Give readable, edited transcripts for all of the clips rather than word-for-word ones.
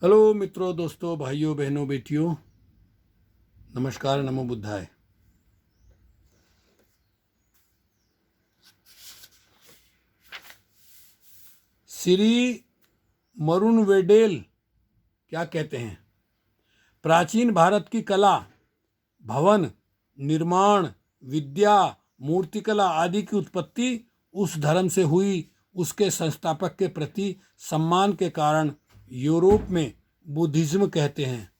Hello मित्रों, दोस्तों, भाइयों, बहनों, बेटियों, नमस्कार, नमो बुद्धाय। श्री मरुण वेडेल क्या कहते हैं? प्राचीन भारत की कला, भवन निर्माण, विद्या, मूर्तिकला आदि की उत्पत्ति उस धर्म से हुई। उसके संस्थापक के प्रति सम्मान के कारण यूरोप में बुद्धिज्म कहते हैं।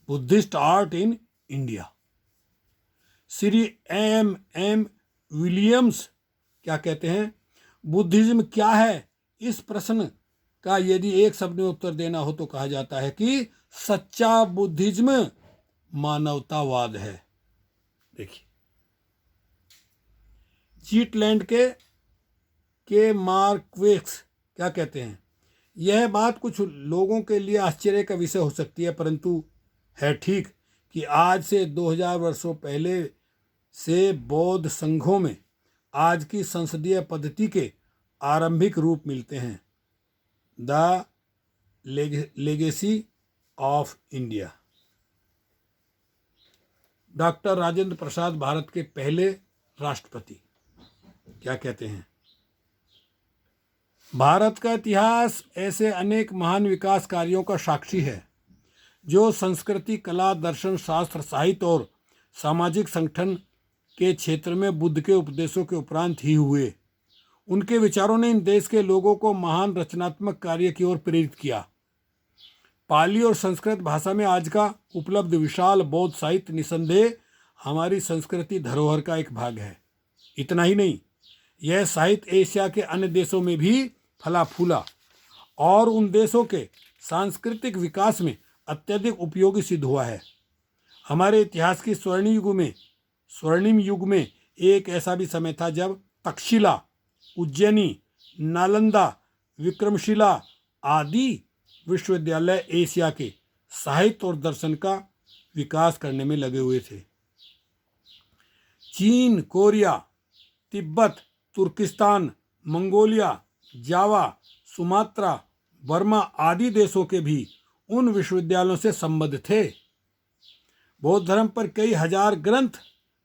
Buddhist art in India. Shri M Williams क्या कहते हैं? बुद्धिज्म क्या है? इस प्रश्न का यदि एक शब्द में उत्तर देना हो तो कहा जाता है कि सच्चा बुद्धिज्म मानवतावाद है। देखिए, जीटलैंड के मार्क्वेक्स क्या कहते हैं? यह बात कुछ लोगों के लिए आश्चर्य का विषय हो सकती है, परंतु है ठीक कि आज से 2000 वर्षों पहले से बौद्ध संघों में आज की संसदीय पद्धति के आरंभिक रूप मिलते हैं। The legacy of India. Doctor Rajendra Prasad Bharat के पहले राष्ट्रपति क्या कहते हैं? भारत का इतिहास ऐसे अनेक महान विकास कार्यों का साक्षी है जो संस्कृति, कला, दर्शन, शास्त्र, साहित्य और सामाजिक संगठन के क्षेत्र में बुद्ध के उपदेशों के उपरांत ही हुए। उनके विचारों ने इन देश के लोगों को महान रचनात्मक कार्य की ओर प्रेरित किया। पाली और संस्कृत भाषा में आज का उपलब्ध विशाल बौद्ध साहित्य निसंदेह हमारी संस्कृति धरोहर का एक भाग है। इतना ही नहीं, यह साहित्य एशिया के अन्य देशों में भी फला फूला और उन देशों के सांस्कृतिक विकास में अत्यधिक उपयोगी सिद्ध हुआ है। हमारे इतिहास की स्वर्णिम युग में एक ऐसा भी समय था जब तक्षशिला, उज्जैनी, नालंदा, विक्रमशिला आदि विश्वविद्यालय एशिया के साहित्य और दर्शन का विकास करने में लगे हुए थे। चीन, कोरिया, तिब्बत, तुर्किस्तान, मंगोलिया, जावा, सुमात्रा, बर्मा आदि देशों के भी उन विश्वविद्यालयों से संबद्ध थे। बौद्ध धर्म पर कई हजार ग्रंथ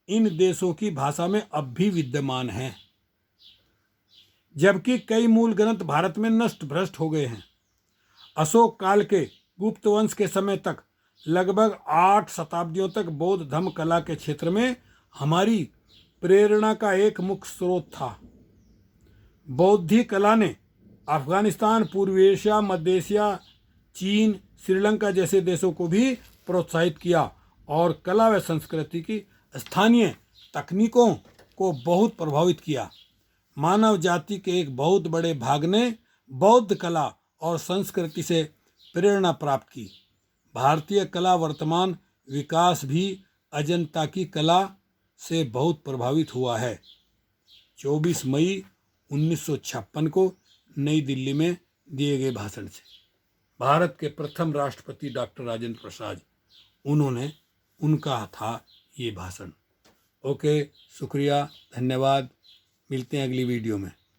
इन देशों की भाषा में अब भी विद्यमान हैं, जबकि कई मूल ग्रंथ भारत में नष्ट भ्रष्ट हो गए हैं। अशोक काल के गुप्त वंश के समय तक लगभग 8 शताब्दियों तक बौद्ध धर्म कला के क्षेत्र में हमारी प्रेरणा का एक मुख्य स्रोत था। बौद्धिक कला ने अफगानिस्तान, पूर्वी एशिया, मध्य एशिया, चीन, श्रीलंका जैसे देशों को भी प्रोत्साहित किया और कला व संस्कृति की स्थानीय तकनीकों को बहुत प्रभावित किया। मानव जाति के एक बहुत बड़े भाग ने बौद्ध कला और संस्कृति से प्रेरणा प्राप्त की। भारतीय कला वर्तमान विकास भी अजंता की कला से बहुत प्रभावित हुआ है। 24 मई 1956 को नई दिल्ली में दिए गए भाषण से भारत के प्रथम राष्ट्रपति डॉक्टर राजेंद्र प्रसाद, उनका था ये भाषण। ओके, शुक्रिया, धन्यवाद। मिलते हैं अगली वीडियो में।